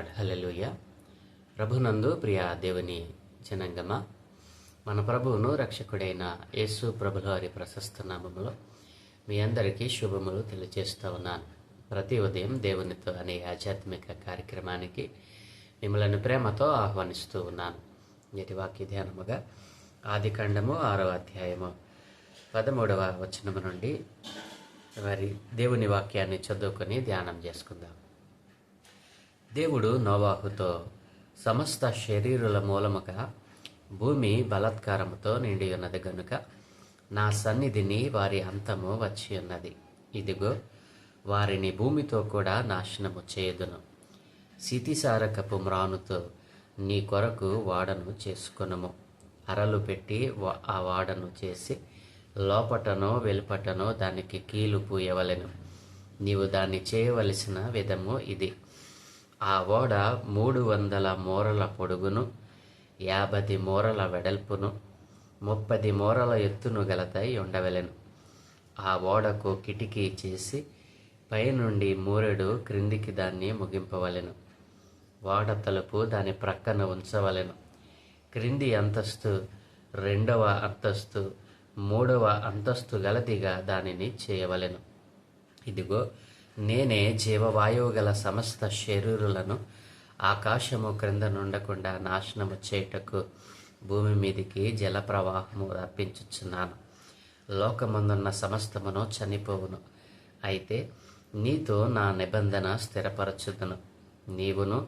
Lord. హల్లెలూయా. ప్రభునందు ప్రియ దేవుని జనంగమ, మన ప్రభువును రక్షకుడైన యేసు ప్రభుల వారి ప్రశస్త నామములో మీ అందరికీ శుభములు తెలియజేస్తూ ఉన్నాను. ప్రతి ఉదయం దేవునితో అనే ఆధ్యాత్మిక కార్యక్రమానికి మిమ్మల్ని ప్రేమతో ఆహ్వానిస్తూ ఉన్నాను. నేటి వాక్య ధ్యానముగా ఆదికాండము 6వ అధ్యాయము 13వ వచనము నుండి మరి దేవుని వాక్యాన్ని చదువుకొని ధ్యానం చేసుకుందాం. దేవుడు నోవాహుతో, సమస్త శరీరుల మూలముగా భూమి బలాత్కారముతో నిండి ఉన్నది గనుక నా సన్నిధిని వారి అంతము వచ్చి ఉన్నది. ఇదిగో, వారిని భూమితో కూడా నాశనము చేయుదును. సితిసారకపు మ్రానుతో నీ కొరకు వాడను చేసుకొనుము. అరలు పెట్టి ఆ వాడను చేసి లోపటనో వెలుపటనో దానికి కీలు పూయవలెను. నీవు దాన్ని చేయవలసిన విధము ఇది. ఆ ఓడ 300 మూరల పొడుగును, 50 మూరల వెడల్పును, 30 మూరల ఎత్తును గలదై ఉండవలెను. ఆ ఓడకు కిటికీ చేసి పైనుండి మూరెడు క్రిందికి దాన్ని ముగింపవలెను. ఓడ తలుపు దాని ప్రక్కన ఉంచవలెను. క్రింది అంతస్తు 2వ అంతస్తు 3వ అంతస్తు గలదిగా దానిని చేయవలెను. ఇదిగో, నేనే జీవవాయువు గల సమస్త శరీరులను ఆకాశము క్రింద నుండకుండా నాశనము చేయుటకు భూమి మీదికి జలప్రవాహము రప్పించుచున్నాను. లోకమందున్న సమస్తమును చనిపోవును. అయితే నీతో నా నిబంధన స్థిరపరచుదును. నీవును,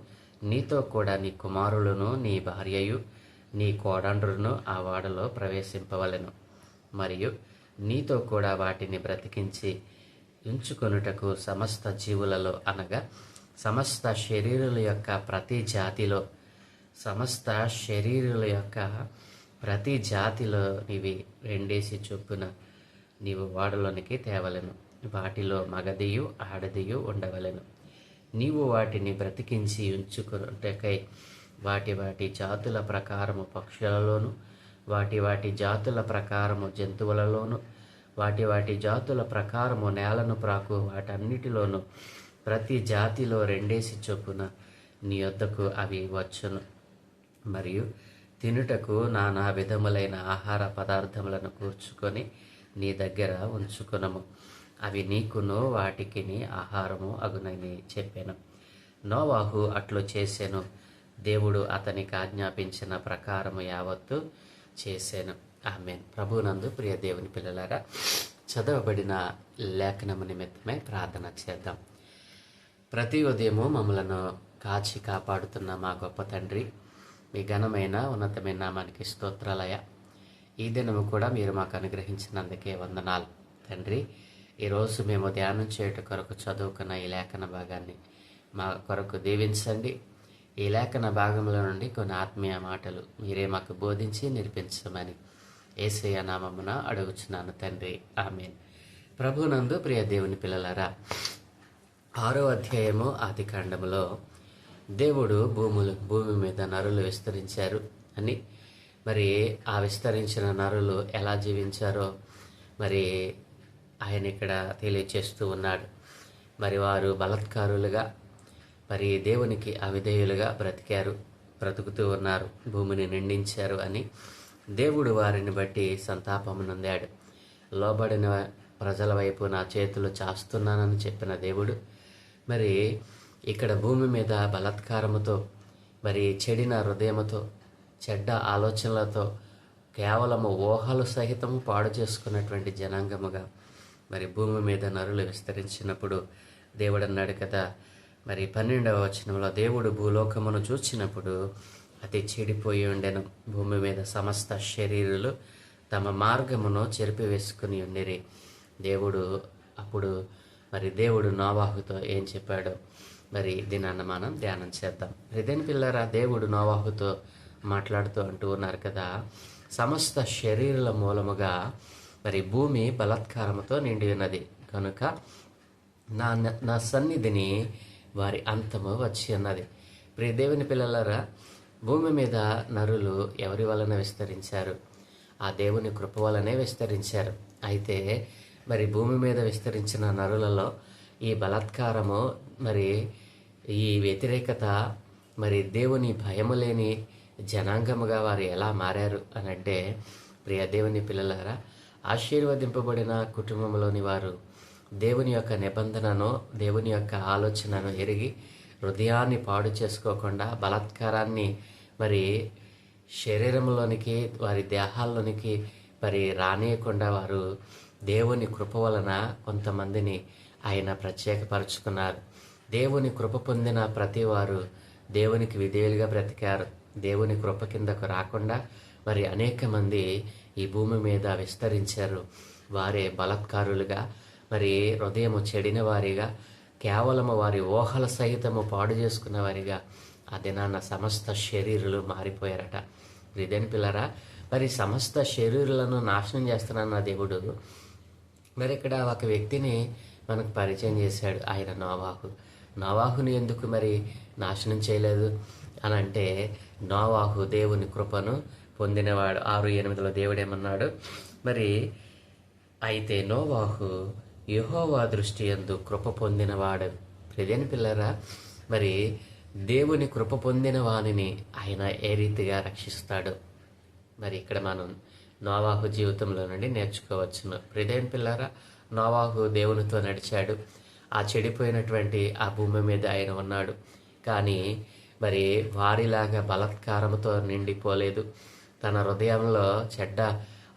నీతో కూడా నీ కుమారులను, నీ భార్యయు, నీ కోడండ్రును ఆ వాడలో ప్రవేశింపవలెను. మరియు నీతో కూడా వాటిని బ్రతికించి ఉంచుకొనుటకు సమస్త జీవులలో, అనగా సమస్త శరీరుల యొక్క ప్రతి జాతిలో నీవి 2 చొప్పున నీవు వాడలోనికి తేవలెను. వాటిలో మగదియు ఆడదియు ఉండవలెను. నీవు వాటిని బ్రతికించి ఉంచుకొనుటకై వాటి వాటి జాతుల ప్రకారము పక్షులలోను, వాటి జాతుల ప్రకారము జంతువులలోను, వాటి జాతుల ప్రకారము నేలను ప్రాకు వాటన్నిటిలోనూ ప్రతి జాతిలో 2 చొప్పున నీ యొద్దకు అవి వచ్చును. మరియు తినుటకు నానా విధములైన ఆహార పదార్థములను కూర్చుకొని నీ దగ్గర ఉంచుకొనము. అవి నీకును వాటికిని ఆహారము అగునని చెప్పాను. నోవాహు అట్లు చేసెను. దేవుడు అతనికి ఆజ్ఞాపించిన ప్రకారము యావత్తు చేసెను. ఆమేన్. ప్రభునందు ప్రియ దేవుని పిల్లలారా, చదవబడిన లేఖనము నిమిత్తమై ప్రార్థన చేద్దాం. ప్రతి ఉదయము మమ్మలను కాచి కాపాడుతున్న మా గొప్ప తండ్రి, మీ ఘనమైన ఉన్నతమైన నామానికి స్తోత్రాలయ. ఈ దినము కూడా మీరు మాకు అనుగ్రహించినందుకే వందనాలు తండ్రి. ఈరోజు మేము ధ్యానం చేయుట కొరకు చదువుకున్న ఈ లేఖన భాగాన్ని మా కొరకు దీవించండి. ఈ లేఖన భాగంలో నుండి కొన్ని ఆత్మీయ మాటలు మీరే మాకు బోధించి నేర్పించమని యేసయ్య నామమున అడుగుచున్నాను తండ్రి. ఆమేన్. ప్రభునందు ప్రియ దేవుని పిల్లలారా, 6వ అధ్యాయము ఆదికాండములో దేవుడు భూమి మీద నరులు విస్తరించారు అని, మరి ఆ విస్తరించిన నరులు ఎలా జీవించారో మరి ఆయన ఇక్కడ తెలియచేస్తూ ఉన్నాడు. మరి వారు బలాత్కారులుగా, మరి దేవునికి అవిధేయులుగా బ్రతుకుతూ ఉన్నారు, భూమిని నిండించారు అని దేవుడు వారిని బట్టి సంతాపము నొందాడు. లోబడిన ప్రజల వైపు నా చేతులు చాస్తున్నానని చెప్పిన దేవుడు మరి ఇక్కడ భూమి మీద బలాత్కారముతో, మరి చెడిన హృదయముతో, చెడ్డ ఆలోచనలతో, కేవలము ఊహలు సహితము పాడు చేసుకున్నటువంటి జనాంగముగా మరి భూమి మీద నరులు విస్తరించినప్పుడు దేవుడు అన్నాడు కదా, మరి 12వ వచనంలో, దేవుడు భూలోకమును చూచినప్పుడు అది చెడిపోయి ఉండెను. భూమి మీద సమస్త శరీరులు తమ మార్గమును చెరిపివేసుకుని ఉండిరి. దేవుడు నోవాహుతో ఏం చెప్పాడో మరి దీనాన్న మనం ధ్యానం చేద్దాం. హృదయని పిల్లరా, దేవుడు నోవాహుతో మాట్లాడుతూ అంటూ ఉన్నారు కదా, సమస్త శరీరుల మూలముగా మరి భూమి బలాత్కారముతో నిండి ఉన్నది కనుక నా సన్నిధిని వారి అంతము వచ్చి ఉన్నది. ప్రియ దేవుని పిల్లలారా, భూమి మీద నరులు ఎవరి వలన విస్తరించారు? ఆ దేవుని కృప వలనే విస్తరించారు. అయితే మరి భూమి మీద విస్తరించిన నరులలో ఈ బలాత్కారము మరి ఈ వ్యతిరేకత మరి దేవుని భయము లేని జనాంగముగా వారు ఎలా మారారు అని అంటే, ప్రియ దేవుని పిల్లలారా, ఆశీర్వదింపబడిన కుటుంబంలోని వారు దేవుని యొక్క నిబంధనను, దేవుని యొక్క ఆలోచనను ఎరిగి హృదయాన్ని పాడు చేసుకోకుండా బలాత్కారాన్ని మరి శరీరంలోనికి, వారి దేహాల్లోనికి మరి రానియకుండా వారు దేవుని కృప వలన కొంతమందిని ఆయన ప్రత్యేకపరుచుకున్నారు. దేవుని కృప పొందిన ప్రతి వారు దేవునికి విధేయులుగా బ్రతికారు. దేవుని కృప కిందకు రాకుండా మరి అనేక మంది ఈ భూమి మీద విస్తరించారు. వారే బలాత్కారులుగా, మరి హృదయము చెడిన వారిగా, కేవలము వారి ఊహల సహితము పాడు చేసుకున్న వారిగా ఆ దినాన సమస్త శరీరులు మారిపోయారట. ఇదేని పిల్లరా, మరి సమస్త శరీరులను నాశనం చేస్తున్న దేవుడు మరి ఇక్కడ ఒక వ్యక్తిని మనకు పరిచయం చేశాడు. ఆయన నోవాహుని ఎందుకు మరి నాశనం చేయలేదు అని అంటే, నోవాహు దేవుని కృపను పొందినవాడు. 6:8 దేవుడు ఏమన్నాడు, మరి అయితే నోవాహు యెహోవా దృష్టి యందు కృప పొందినవాడు. ప్రియమైన పిల్లరా, మరి దేవుని కృప పొందిన వానిని ఆయన ఏ రీతిగా రక్షిస్తాడు, మరి ఇక్కడ మనం నోవాహు జీవితంలో నుండి నేర్చుకోవచ్చును. ప్రియమైన పిల్లరా, నోవాహు దేవునితో నడిచాడు. ఆ చెడిపోయినటువంటి ఆ భూమి మీద ఆయన ఉన్నాడు. కానీ మరి వారిలాగా బలాత్కారంతో నిండిపోలేదు. తన హృదయంలో చెడ్డ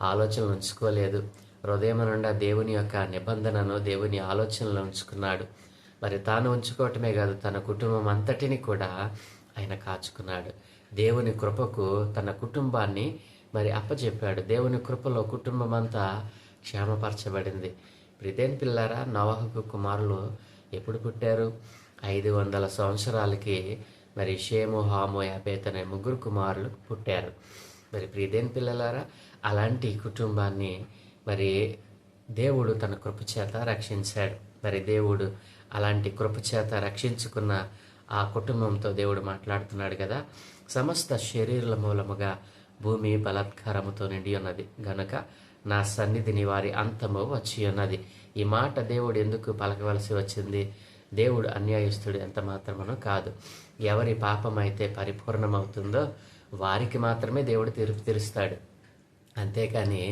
ఆలోచనలు ఉంచుకోలేదు. హృదయం నుండి దేవుని యొక్క నిబంధనను, దేవుని ఆలోచనలు ఉంచుకున్నాడు. మరి తాను ఉంచుకోవటమే కాదు, తన కుటుంబం అంతటిని కూడా ఆయన కాచుకున్నాడు. దేవుని కృపకు తన కుటుంబాన్ని మరి అప్పచెప్పాడు. దేవుని కృపలో కుటుంబం అంతా క్షేమపరచబడింది. ప్రియమైన పిల్లారా, నోవాహుకు కుమారులు ఎప్పుడు పుట్టారు? 500 సంవత్సరాలకి మరి షేము, హాము, యాపేత్ అనే 3 కుమారులు పుట్టారు. మరి ప్రియమైన పిల్లలారా, అలాంటి కుటుంబాన్ని మరి దేవుడు తన కృపచేత రక్షించాడు. మరి దేవుడు అలాంటి కృపచేత రక్షించుకున్న ఆ కుటుంబంతో దేవుడు మాట్లాడుతున్నాడు కదా, సమస్త శరీరుల మూలముగా భూమి బలాత్కారముతో నిండి ఉన్నది గనుక నా సన్నిధిని వారి అంతము వచ్చి ఉన్నది. ఈ మాట దేవుడు ఎందుకు పలకవలసి వచ్చింది? దేవుడు అన్యాయస్తుడు ఎంత మాత్రమనో కాదు. ఎవరి పాపం అయితే పరిపూర్ణమవుతుందో వారికి మాత్రమే దేవుడు తీర్పు తీరుస్తాడు. అంతేకాని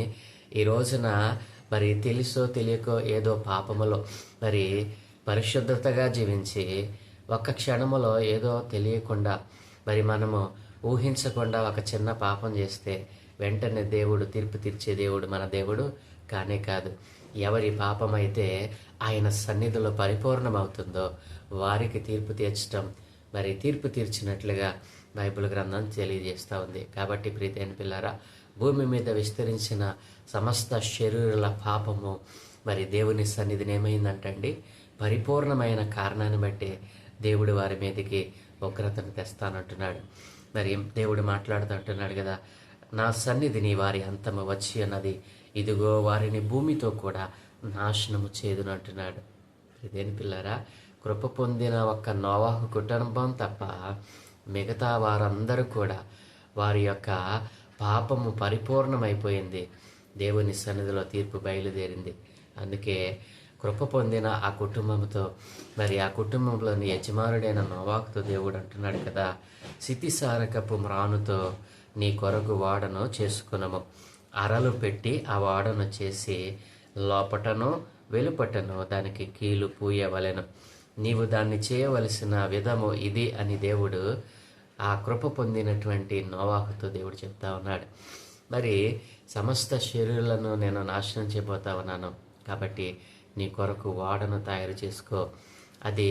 ఈ రోజున మరి తెలుసో తెలియకో ఏదో పాపములో మరి పరిశుద్ధతగా జీవించి ఒక్క క్షణములో ఏదో తెలియకుండా మరి మనము ఊహించకుండా ఒక చిన్న పాపం చేస్తే వెంటనే దేవుడు తీర్పు తీర్చే దేవుడు మన దేవుడు కానే కాదు. ఎవరి పాపమైతే ఆయన సన్నిధిలో పరిపూర్ణమవుతుందో వారికి తీర్పు తీర్చడం, మరి తీర్పు తీర్చినట్లుగా బైబిల్ గ్రంథం తెలియజేస్తూ ఉంది. కాబట్టి ప్రియమైన పిల్లారా, భూమి మీద విస్తరించిన సమస్త శరీరుల పాపము మరి దేవుని సన్నిధిని ఏమైందంటండి, పరిపూర్ణమైన కారణాన్ని బట్టి దేవుడు వారి మీదకి ఉగ్రతను తెస్తానంటున్నాడు. మరి దేవుడు మాట్లాడుతుంటున్నాడు కదా, నా సన్నిధిని వారి అంతము వచ్చి అన్నది, ఇదిగో వారిని భూమితో కూడా నాశనము చేదునంటున్నాడు. ఇదేని పిల్లరా, కృప పొందిన ఒక్క నోవాహు కుటుంబం తప్ప మిగతా వారందరూ కూడా వారి యొక్క పాపము పరిపూర్ణమైపోయింది. దేవుని సన్నిధిలో తీర్పు బయలుదేరింది. అందుకే కృప పొందిన ఆ కుటుంబంతో మరి ఆ కుటుంబంలోని యజమానుడైన నోవాహుతో దేవుడు అంటున్నాడు కదా, సితిసారకపు మ్రానుతో నీ కొరకు వాడను చేసుకునము. అరలు పెట్టి ఆ వాడను చేసి లోపటను వెలుపటను దానికి కీలు పూయవలెను. నీవు దాన్ని చేయవలసిన విధము ఇది అని దేవుడు ఆ కృప పొందినటువంటి నోవాహుతో దేవుడు చెప్తా ఉన్నాడు. మరి సమస్త శరీరాలను నేను నాశనం చేయబోతా ఉన్నాను, కాబట్టి నీ కొరకు ఓడను తయారు చేసుకో. అది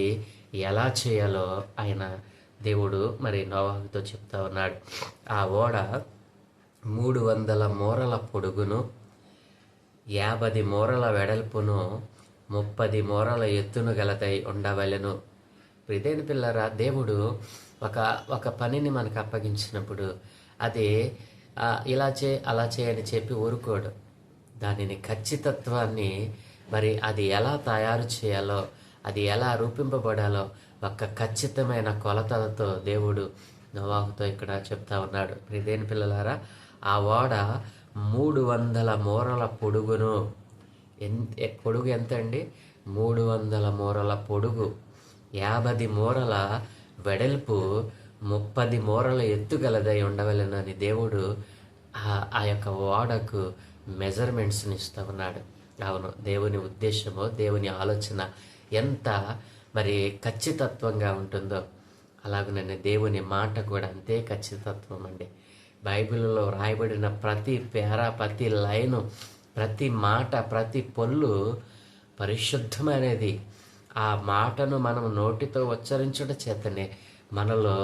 ఎలా చేయాలో ఆయన దేవుడు మరి నోవాహుతో చెప్తా ఉన్నాడు. ఆ ఓడ 300 మూరల పొడుగును, 50 మూరల వెడల్పును, 30 మూరల ఎత్తును గలదై ఉండవలెను. ప్రియమైన పిల్లరా, దేవుడు ఒక పనిని మనకు అప్పగించినప్పుడు అది ఇలా అలా చేయని చెప్పి ఊరుకోడు. దానిని ఖచ్చితత్వాన్ని మరి అది ఎలా తయారు చేయాలో, అది ఎలా రూపింపబడాలో ఒక ఖచ్చితమైన కొలతలతో దేవుడు నోవాహుతో ఇక్కడ చెప్తా ఉన్నాడు. ప్రియమైన పిల్లలారా, ఆ ఓడ 300 మూరల పొడుగును, పొడుగు ఎంత అండి? 300 మూరల పొడుగు, 50 మూరల వెడల్పు 30 మూరల ఎత్తుగలదై ఉండవలెను అని దేవుడు ఆ యొక్క ఓడకు మెజర్మెంట్స్ని ఇస్తూ ఉన్నాడు. అవును, దేవుని ఉద్దేశమో దేవుని ఆలోచన ఎంత మరి ఖచ్చితత్వంగా ఉంటుందో అలాగనే దేవుని మాట కూడా అంతే ఖచ్చితత్వం అండి. బైబిల్లో రాయబడిన ప్రతి పేరా, ప్రతి లైను, ప్రతి మాట, ప్రతి పొల్లు పరిశుద్ధమైనది. ఆ మాటను మనం నోటితో ఉచ్చరించడం చేతనే మనలో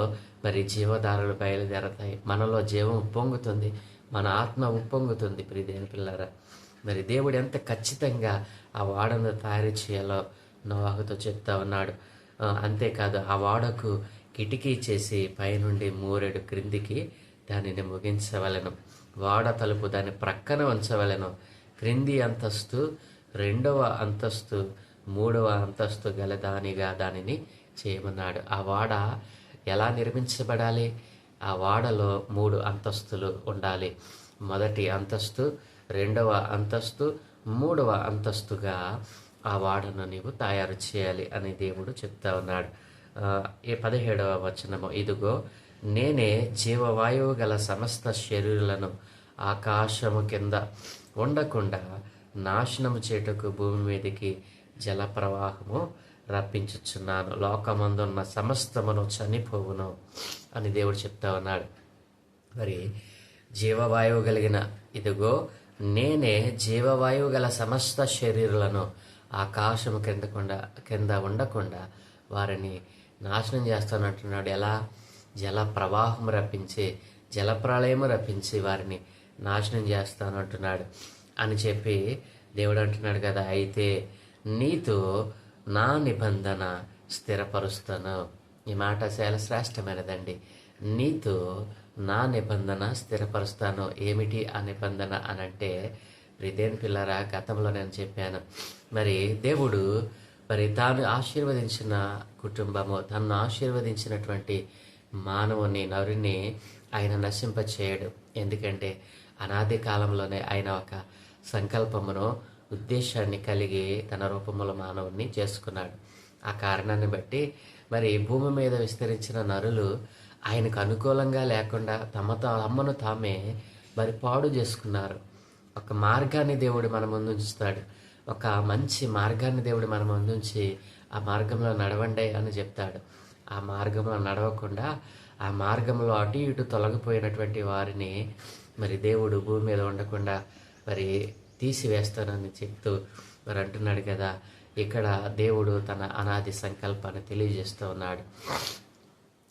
మరి జీవధారలు బయలుదేరతాయి, మనలో జీవం ఉప్పొంగుతుంది, మన ఆత్మ ఉప్పొంగుతుంది. ప్రియదేని పిల్లరా, మరి దేవుడు ఎంత ఖచ్చితంగా ఆ వాడను తయారు చేయాలో నోవాహుతో చెప్తా ఉన్నాడు. అంతేకాదు ఆ వాడకు కిటికీ చేసి పైనుండి మూరెడు క్రిందికి దానిని ముగించవలెను. వాడ తలుపు దాని ప్రక్కన ఉంచవలెను. క్రింది అంతస్తు, రెండవ అంతస్తు, మూడవ అంతస్తు గల దానిని చేయమన్నాడు. ఆ వాడ ఎలా నిర్మించబడాలి? ఆ వాడలో 3 అంతస్తులు ఉండాలి. మొదటి అంతస్తు, రెండవ అంతస్తు, మూడవ అంతస్తుగా ఆ వాడను నీవు తయారు చేయాలి అని దేవుడు చెప్తా ఉన్నాడు. 17వ వచనము, ఇదిగో నేనే జీవవాయువు గల సమస్త శరీరులను ఆకాశము కింద ఉండకుండా నాశనము చేటుకు భూమి మీదకి జల ప్రవాహము రప్పించుచున్నాను. లోకమందున్న సమస్తమును చనిపోవును అని దేవుడు చెప్తా ఉన్నాడు. మరి జీవవాయువు కలిగిన ఇదిగో నేనే జీవవాయువు గల సమస్త శరీరులను ఆకాశము కింద ఉండకుండా వారిని నాశనం చేస్తానంటున్నాడు. ఎలా? జల ప్రవాహం రప్పించి, జల ప్రళయము రప్పించి వారిని నాశనం చేస్తానంటున్నాడు అని చెప్పి దేవుడు అంటున్నాడు కదా. అయితే నీతో నా నిబంధన స్థిరపరుస్తాను. ఈ మాట చాలా శ్రేష్టమైనదండి. నీతో నా నిబంధన స్థిరపరుస్తాను. ఏమిటి ఆ నిబంధన అనంటే, ప్రియదేని పిల్లరా, గతంలో నేను చెప్పాను, మరి దేవుడు మరి తాను ఆశీర్వదించిన కుటుంబము, తను ఆశీర్వదించినటువంటి మానవుని, నరుని ఆయన నశింపచేయడు. ఎందుకంటే అనాది కాలంలోనే ఆయన ఒక సంకల్పమును, ఉద్దేశాన్ని కలిగి తన రూపముల మానవుని చేసుకున్నాడు. ఆ కారణాన్ని బట్టి మరి భూమి మీద విస్తరించిన నరులు ఆయనకు అనుకూలంగా లేకుండా తమ్మను తామే మరి పాడు చేసుకున్నారు. ఒక మార్గాన్ని దేవుడు మన ముందు ఉంచుతాడు. ఒక మంచి మార్గాన్ని దేవుడు మన ముందు ఉంచి ఆ మార్గంలో నడవండి అని చెప్తాడు. ఆ మార్గంలో నడవకుండా ఆ మార్గంలో అటు ఇటు తొలగిపోయినటువంటి వారిని మరి దేవుడు భూమి మీద ఉండకుండా మరి తీసివేస్తానని చెప్తూ మరి అంటున్నాడు కదా. ఇక్కడ దేవుడు తన అనాది సంకల్పాన్ని తెలియజేస్తూ ఉన్నాడు.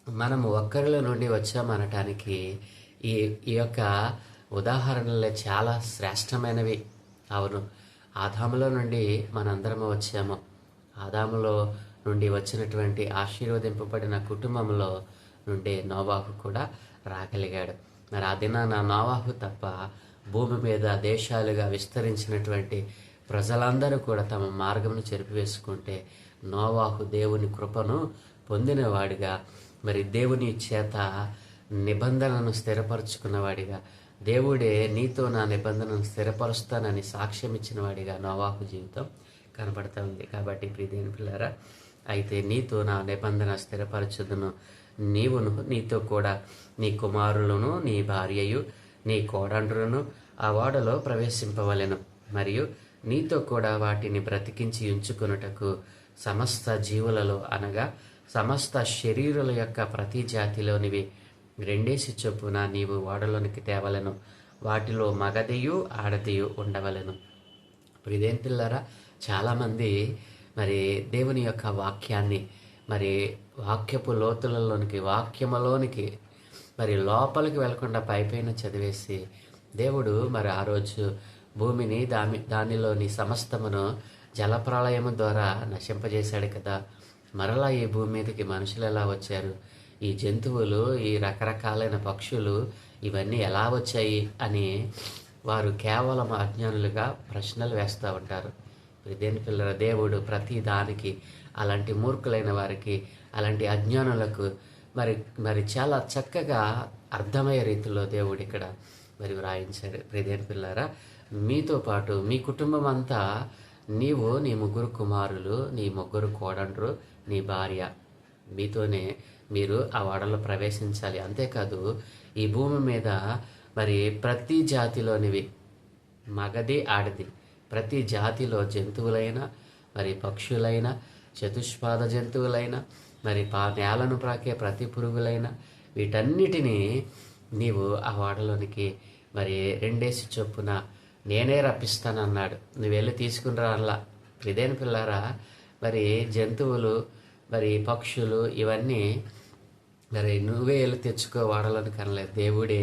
మనము ఒక్కరిలో నుండి వచ్చామనటానికి ఈ యొక్క ఉదాహరణలే చాలా శ్రేష్టమైనవి. అవును, ఆదాములో నుండి మనందరము వచ్చాము. ఆదాములో నుండి వచ్చినటువంటి ఆశీర్వదింపబడిన కుటుంబంలో నుండి నోవాహు కూడా రాగలిగాడు. మరి ఆ దినాన నోవాహు తప్ప భూమి మీద దేశాలుగా విస్తరించినటువంటి ప్రజలందరూ కూడా తమ మార్గమును చెరిపివేసుకుంటే నోవాహు దేవుని కృపను పొందినవాడిగా, మరి దేవుని చేత నిబంధనను స్థిరపరచుకున్నవాడిగా, దేవుడే నీతో నా నిబంధనను స్థిరపరుస్తానని సాక్ష్యం ఇచ్చిన వాడిగా నోవాహు జీవితం కనబడుతూ ఉంది. కాబట్టి ప్రియదేని పిల్లారా, అయితే నీతో నా నిబంధన స్థిరపరచుదును, నీవును నీతో కూడా నీ కుమారులను, నీ భార్యయు, నీ కోడండ్రులను ఆ ఓడలో ప్రవేశింపవలెను. మరియు నీతో కూడా వాటిని బ్రతికించి ఉంచుకొనుటకు సమస్త జీవులలో అనగా సమస్త శరీరుల యొక్క ప్రతి జాతిలోనివి 2 చొప్పున నీవు ఓడలోనికి తేవలెను. వాటిలో మగదియు ఆడదియు ఉండవలెను. ప్రియదేని పిల్లరా, చాలామంది మరి దేవుని యొక్క వాక్యాన్ని మరి వాక్యపు లోతులలోనికి, వాక్యములోనికి మరి లోపలికి వెళ్లకుండా పైపైన చదివేసి దేవుడు మరి ఆ రోజు భూమిని దానిలోని సమస్తమును జలప్రళయము ద్వారా నశింపజేశాడు కదా. మరలా ఈ భూమి మీదకి మనుషులు ఎలా వచ్చారు, ఈ జంతువులు, ఈ రకరకాలైన పక్షులు ఇవన్నీ ఎలా వచ్చాయి అని వారు కేవలం అజ్ఞానులుగా ప్రశ్నలు వేస్తూ ఉంటారు. దేని పిల్లల దేవుడు ప్రతి దానికి అలాంటి మూర్ఖులైన వారికి, అలాంటి అజ్ఞానులకు మరి చాలా చక్కగా అర్థమయ్యే రీతిలో దేవుడు ఇక్కడ మరి వ్రాయించాడు. ప్రియదేని పిల్లారా, మీతో పాటు మీ కుటుంబం అంతా నీవు, నీ 3 కుమారులు, నీ 3 కోడండ్రు, నీ భార్య, మీతోనే మీరు ఆ ఓడలో ప్రవేశించాలి. అంతేకాదు ఈ భూమి మీద మరి ప్రతి జాతిలోనివి, మగది ఆడది, ప్రతి జాతిలో జంతువులైన, మరి పక్షులైన, చతుష్పాద జంతువులైన, మరి నేలను ప్రాకే ప్రతి పురుగులైన వీటన్నిటినీ నీవు ఆ ఓడలోనికి మరి 2 చొప్పున నేనే రప్పిస్తానన్నాడు. నువ్వు వెళ్ళి తీసుకునిరా అలా. ఇదేని పిల్లారా, మరి జంతువులు, మరి పక్షులు ఇవన్నీ మరి నువ్వే వెళ్ళి తెచ్చుకో ఓడలోనికి అనలేదు. దేవుడే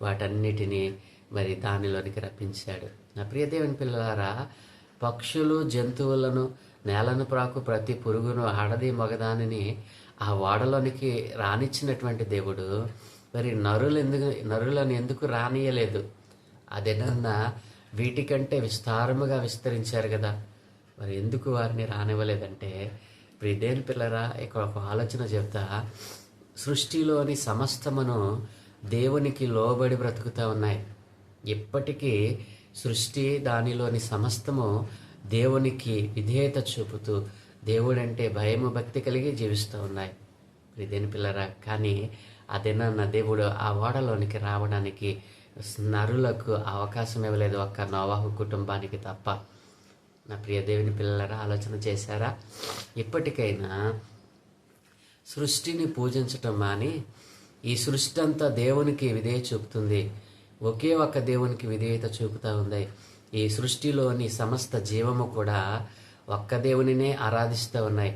వాటన్నిటినీ మరి దానిలోనికి రప్పించాడు. నా ప్రియ దేవుని పిల్లలారా, పక్షులు, జంతువులను, నేలను ప్రాకు ప్రతి పురుగును, ఆడది మగదానిని ఆ ఓడలోనికి రానిచ్చినటువంటి దేవుడు మరి నరులను ఎందుకు రానియలేదు? అదేనన్నా వీటికంటే విస్తారముగా విస్తరించారు కదా, మరి ఎందుకు వారిని రానివ్వలేదంటే, ప్రియదేని పిల్లరా, ఇక్కడ ఒక ఆలోచన చెప్తా. సృష్టిలోని సమస్తమును దేవునికి లోబడి బ్రతుకుతూ ఉన్నాయి. ఇప్పటికీ సృష్టి, దానిలోని సమస్తము దేవునికి విధేయత చూపుతూ, దేవుడంటే భయము భక్తి కలిగి జీవిస్తూ ఉన్నాయి. ప్రియదేని పిల్లరా, కానీ అదేనన్న దేవుడు ఆ ఓడలోనికి రావడానికి నరులకు అవకాశం ఇవ్వలేదు, ఒక్క నోవాహు కుటుంబానికి తప్ప. నా ప్రియ దేవుని పిల్లలారా, ఆలోచన చేశారా? ఇప్పటికైనా సృష్టిని పూజించటం మాని ఈ సృష్టి అంతా దేవునికి విధేయత చూపుతుంది. ఒకే ఒక్క దేవునికి విధేయత చూపుతూ ఉంది. ఈ సృష్టిలోని సమస్త జీవము కూడా ఒక్క దేవునినే ఆరాధిస్తూ ఉన్నాయి.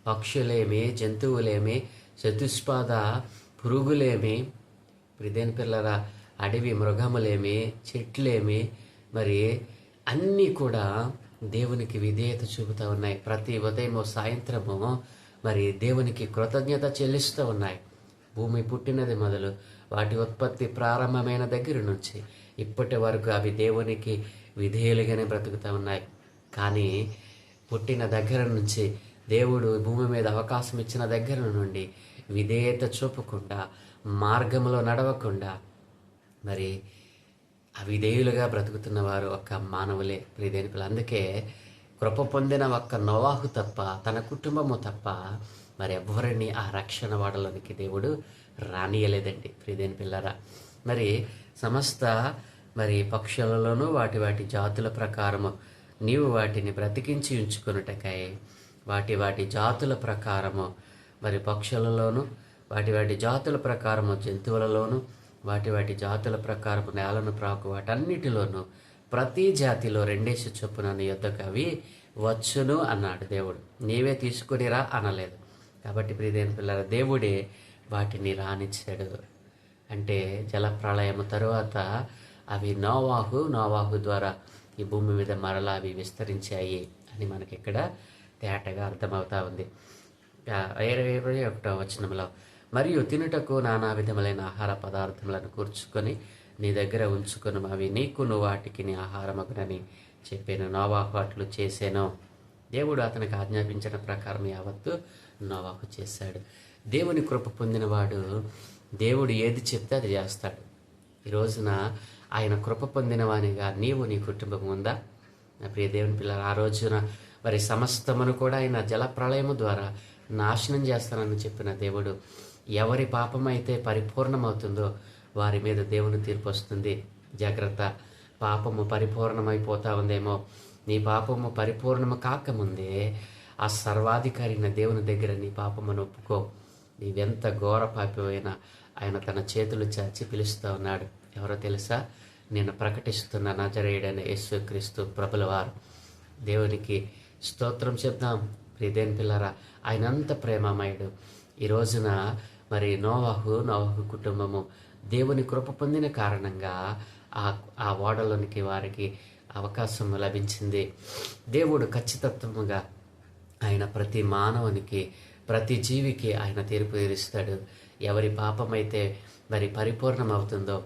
పక్షులేమి, జంతువులేమి, చతుష్పాద పురుగులేమి, ప్రియదేని పిల్లరా, అడవి మృగములేమి, చెట్లేమి, మరి అన్నీ కూడా దేవునికి విధేయత చూపుతూ ఉన్నాయి. ప్రతి ఉదయము సాయంత్రము మరి దేవునికి కృతజ్ఞత చెల్లిస్తూ ఉన్నాయి. భూమి పుట్టినది మొదలు వాటి ఉత్పత్తి ప్రారంభమైన దగ్గర నుంచి ఇప్పటి వరకు అవి దేవునికి విధేయులుగానే బ్రతుకుతూ ఉన్నాయి. కానీ పుట్టిన దగ్గర నుంచి, దేవుడు భూమి మీద అవకాశం ఇచ్చిన దగ్గర నుండి విధేయత చూపకుండా, మార్గంలో నడవకుండా మరి అవిధేయులుగా బ్రతుకుతున్న వారు ఒక్క మానవులే, ప్రియదేని పిల్ల. అందుకే కృప పొందిన ఒక్క నోవాహు తప్ప, తన కుటుంబము తప్ప మరి ఎవరిని ఆ రక్షణ వాడలోనికి దేవుడు రానియలేదండి, ప్రియదేని పిల్లరా. మరి సమస్త మరి పక్షులలోనూ వాటి వాటి జాతుల ప్రకారము నీవు వాటిని బ్రతికించి ఉంచుకొనుటకై, వాటి జాతుల ప్రకారము మరి పక్షులలోను, వాటి జాతుల ప్రకారము జంతువులలోను, వాటి జాతుల ప్రకారము నేలను ప్రాకు వాటన్నిటిలోనూ ప్రతి జాతిలో 2 చొప్పున నీ యొద్దకు అవి వచ్చును అన్నాడు దేవుడు. నీవే తీసుకునిరా అనలేదు. కాబట్టి ప్రియదేని పిల్లల, దేవుడే వాటిని రానిచ్చాడు. అంటే జలప్రళయము తరువాత అవి నోవాహు ద్వారా ఈ భూమి మీద మరలా అవి విస్తరించాయి అని మనకి ఇక్కడ తేటగా అర్థమవుతా ఉంది. 21వ వచనంలో, మరియు తినుటకు నానా విధములైన ఆహార పదార్థములను కూర్చుకొని నీ దగ్గర ఉంచుకొని అవి నీకును వాటికి నీ ఆహారమగునని చెప్పాను. నోవాహు అట్లు చేశాను. దేవుడు అతనికి ఆజ్ఞాపించిన ప్రకారం యావత్తు నోవాహు చేశాడు. దేవుని కృప పొందినవాడు దేవుడు ఏది చెప్తే అది చేస్తాడు. ఈ రోజున ఆయన కృప పొందినవానిగా నీవు, నీ కుటుంబం ఉందా? నా ప్రియ దేవుని పిల్లలు, ఆ రోజున మరి సమస్తమును కూడా ఆయన జలప్రళయము ద్వారా నాశనం చేస్తానని చెప్పిన దేవుడు, ఎవరి పాపం అయితే పరిపూర్ణమవుతుందో వారి మీద దేవుని తీర్పు వస్తుంది. జాగ్రత్త, పాపము పరిపూర్ణమైపోతా ఉందేమో. నీ పాపము పరిపూర్ణము కాకముందే ఆ సర్వాధికారి దేవుని దగ్గర నీ పాపమును ఒప్పుకో. నీవెంత ఘోర పాపివైనా ఆయన తన చేతులు చాచి పిలుస్తూ ఉన్నాడు. ఎవరో తెలుసా? నేను ప్రకటిస్తున్న నజరేయుడైన యేసుక్రీస్తు ప్రభుల వారు. దేవునికి స్తోత్రం చెప్దాం. ప్రియదేని పిల్లరా, ఆయనంత ప్రేమమయుడు. ఈ రోజున మరి నోవాహు కుటుంబము దేవుని కృప పొందిన కారణంగా ఆ ఓడలోనికి వారికి అవకాశం లభించింది. దేవుడు ఖచ్చితత్వముగా ఆయన ప్రతి మానవునికి, ప్రతి జీవికి ఆయన తీర్పు తీరుస్తాడు. ఎవరి పాపమైతే మరి పరిపూర్ణమవుతుందో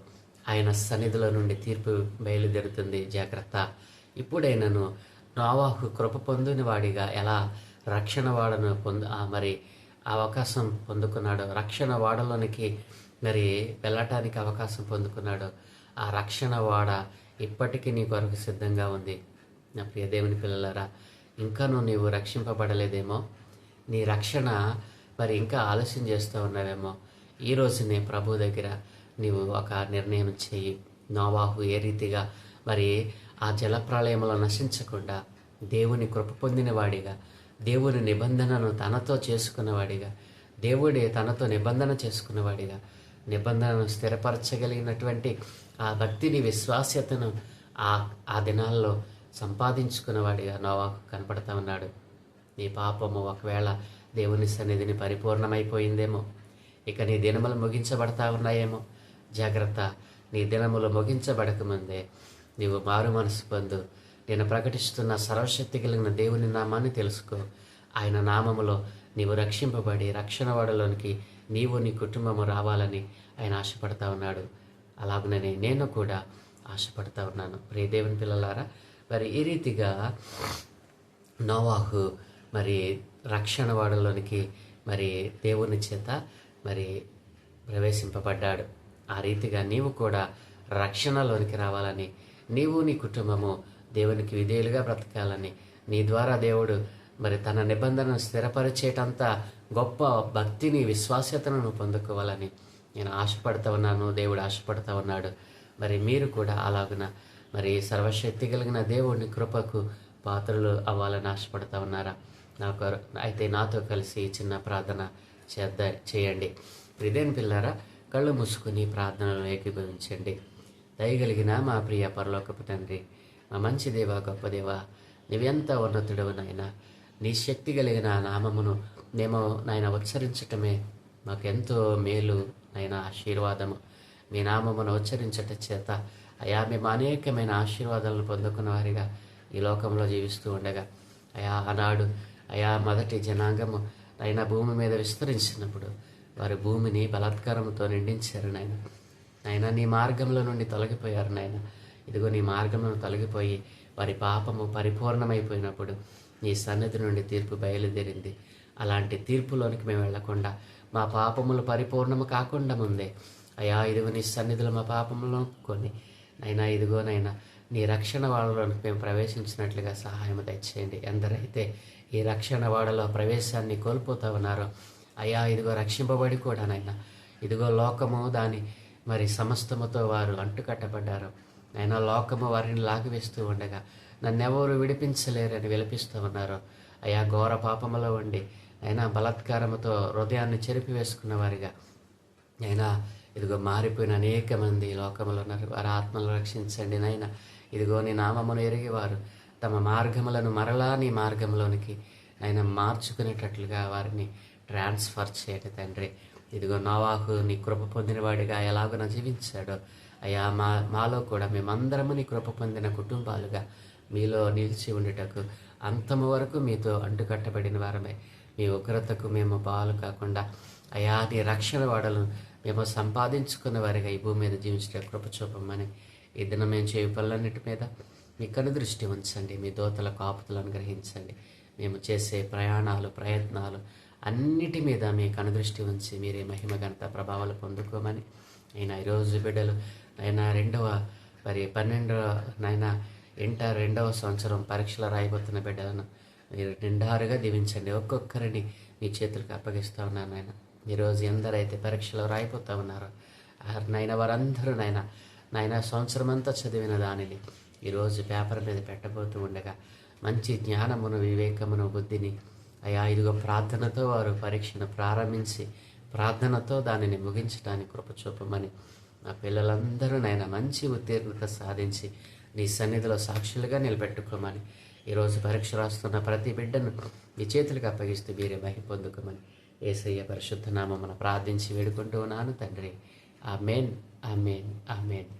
ఆయన సన్నిధిలో నుండి తీర్పు బయలుదేరుతుంది. జాగ్రత్త. ఇప్పుడైనను నోవాహు కృప పొందిన వాడిగా ఎలా రక్షణ వాడను మరి అవకాశం పొందుకున్నాడో, రక్షణ వాడలోనికి మరి వెళ్ళటానికి అవకాశం పొందుకున్నాడో, ఆ రక్షణ వాడ ఇప్పటికీ నీ కొరకు సిద్ధంగా ఉంది. నా ప్రియ దేవుని పిల్లలారా, ఇంకాను నీవు రక్షింపబడలేదేమో, నీ రక్షణ మరి ఇంకా ఆలస్యం చేస్తూ ఉన్నావేమో. ఈ రోజునే ప్రభు దగ్గర నీవు ఒక నిర్ణయం చేయి. నోవాహు ఏ రీతిగా మరి ఆ జలప్రళయంలో నశించకుండా దేవుని కృప పొందిన వాడిగా, దేవుని నిబంధనను తనతో చేసుకున్నవాడిగా, దేవుడే తనతో నిబంధన చేసుకున్నవాడిగా, నిబంధనను స్థిరపరచగలిగినటువంటి ఆ భక్తిని, విశ్వాస్యతను ఆ దినాల్లో సంపాదించుకున్నవాడిగా నోవాహు కనపడతా ఉన్నాడు. నీ పాపము ఒకవేళ దేవుని సన్నిధిని పరిపూర్ణమైపోయిందేమో, ఇక నీ దినములు ముగించబడతా ఉన్నాయేమో. జాగ్రత్త, నీ దినములు ముగించబడకముందే నీవు మారు మనసు పొందు. నేను ప్రకటిస్తున్న సర్వశక్తి కలిగిన దేవుని నామాన్ని తెలుసుకో. ఆయన నామములో నీవు రక్షింపబడి రక్షణ వాడలోనికి నీవు నీ కుటుంబము రావాలని ఆయన ఆశపడతా ఉన్నాడు. అలాగనే నేను కూడా ఆశపడతా ఉన్నాను. ప్రియ దేవుని పిల్లలారా, మరి ఈ రీతిగా నోవాహు మరి రక్షణ వాడలోనికి మరి దేవుని చేత మరి ప్రవేశింపబడ్డాడు. ఆ రీతిగా నీవు కూడా రక్షణలోనికి రావాలని, నీవు నీ కుటుంబము దేవునికి విధేయులుగా బ్రతకాలని, నీ ద్వారా దేవుడు మరి తన నిబంధనను స్థిరపరిచేటంత గొప్ప భక్తిని, విశ్వాస్యతను పొందుకోవాలని నేను ఆశపడతా ఉన్నాను. దేవుడు ఆశపడతా ఉన్నాడు. మరి మీరు కూడా అలాగున మరి సర్వశక్తి కలిగిన దేవుడిని కృపకు పాత్రలు అవ్వాలని ఆశపడతా ఉన్నారా? అయితే నాతో కలిసి చిన్న ప్రార్థన చేయండి. ప్రియదేని పిల్లారా, కళ్ళు మూసుకుని ప్రార్థనలు ఏకీభవించండి. దయగలిగిన మా ప్రియ పరలోకపు తండ్రి, మా మంచి దేవ, గొప్ప దేవ, నీవెంత ఉన్నతుడవు నాయన. నీ శక్తి కలిగిన నామమును మేము నాయన ఉచ్చరించటమే మాకెంతో మేలు నాయన, ఆశీర్వాదము. మీ నామమును ఉచ్చరించట చేత అయా మేము అనేకమైన ఆశీర్వాదాలను పొందుకున్న వారిగా ఈ లోకంలో జీవిస్తూ ఉండగా, ఆనాడు మొదటి జనాంగము అయినా భూమి మీద విస్తరించినప్పుడు వారి భూమిని బలాత్కారంతో నిండించారు నాయన. నీ మార్గంలో నుండి తొలగిపోయారు నాయన. ఇదిగో నీ మార్గంలో తొలగిపోయి వారి పాపము పరిపూర్ణమైపోయినప్పుడు నీ సన్నిధి నుండి తీర్పు బయలుదేరింది. అలాంటి తీర్పులోనికి మేము వెళ్లకుండా, మా పాపములు పరిపూర్ణము కాకుండా ముందే ఇదిగో నీ సన్నిధిలో మా పాపములను కొన్ని ఇదిగోనైనా నీ రక్షణ వాడలోనికి మేము ప్రవేశించినట్లుగా సహాయం దయచేయండి. ఎందరైతే ఈ రక్షణ వాడలో ప్రవేశాన్ని కోల్పోతా ఉన్నారో ఇదిగో రక్షింపబడి కూడా ఇదిగో లోకము దాని మరి సమస్తముతో వారు అంటుకట్టబడ్డారు. లోకము వారిని లాగివేస్తూ ఉండగా నన్నెవరు విడిపించలేరని విలపిస్తూ ఉన్నారు. ఘోర పాపములో ఉండి బలాత్కారముతో హృదయాన్ని చెరిపివేసుకున్న వారిగా ఇదిగో మారిపోయిన అనేక మంది లోకములో ఉన్నారు. వారి ఆత్మలు రక్షించండి నాయన. ఇదిగో నీ నామమును ఎరిగి వారు తమ మార్గములను మరలా నీ మార్గంలోనికి మార్చుకునేటట్లుగా వారిని ట్రాన్స్ఫర్ చేయట తండ్రి. ఇదిగో నోవాహు నీ కృప పొందినవాడిగా ఎలాగో జీవించాడో మాలో కూడా మేమందరము నీ కృప పొందిన కుటుంబాలుగా మీలో నిలిచి ఉండుటకు అంతము వరకు మీతో అంటుకట్టబడిన వారమే. మీ ఉగ్రతకు మేము పాలు కాకుండా నీ రక్షణ వాడలను మేము సంపాదించుకున్న వారిగా ఈ భూమి మీద జీవించే కృప చూపమని ఈ దినం మేము చేయ పనులన్నిటి మీద మీ కనుదృష్టి ఉంచండి. మీ దోతల కాపుతలను గ్రహించండి. మేము చేసే ప్రయత్నాలు అన్నిటి మీద మీ కనుదృష్టి ఉంచి మీరే మహిమ ఘనత ప్రభావాలు పొందుకోమని ఈరోజు బిడ్డలు 12వ సంవత్సరం పరీక్షలు రాయబోతున్న బిడ్డలను మీరు నిండారుగా దీవించండి. ఒక్కొక్కరిని మీ చేతులకు అప్పగిస్తూ ఉన్నాను నాయన. ఈరోజు ఎందరైతే పరీక్షలు రాయిపోతూ ఉన్నారో వారందరూ సంవత్సరం అంతా చదివిన దానిని ఈరోజు పేపర్ మీద పెట్టబోతూ ఉండగా మంచి జ్ఞానమును, వివేకమును, బుద్ధిని ఇదిగో ప్రార్థనతో వారు పరీక్షను ప్రారంభించి ప్రార్థనతో దానిని ముగించడానికి కృప చూపమని నా పిల్లలందరూ మంచి ఉత్తీర్ణత సాధించి నీ సన్నిధిలో సాక్షులుగా నిలబెట్టుకోమని ఈరోజు పరీక్ష రాస్తున్న ప్రతి బిడ్డను మీ చేతులకు అప్పగిస్తూ మీరే మహిమ పొందుకోమని యేసయ్య పరిశుద్ధ నామమున ప్రార్థించి వేడుకుంటూ ఉన్నాను తండ్రి. ఆమేన్, ఆమేన్, ఆమేన్.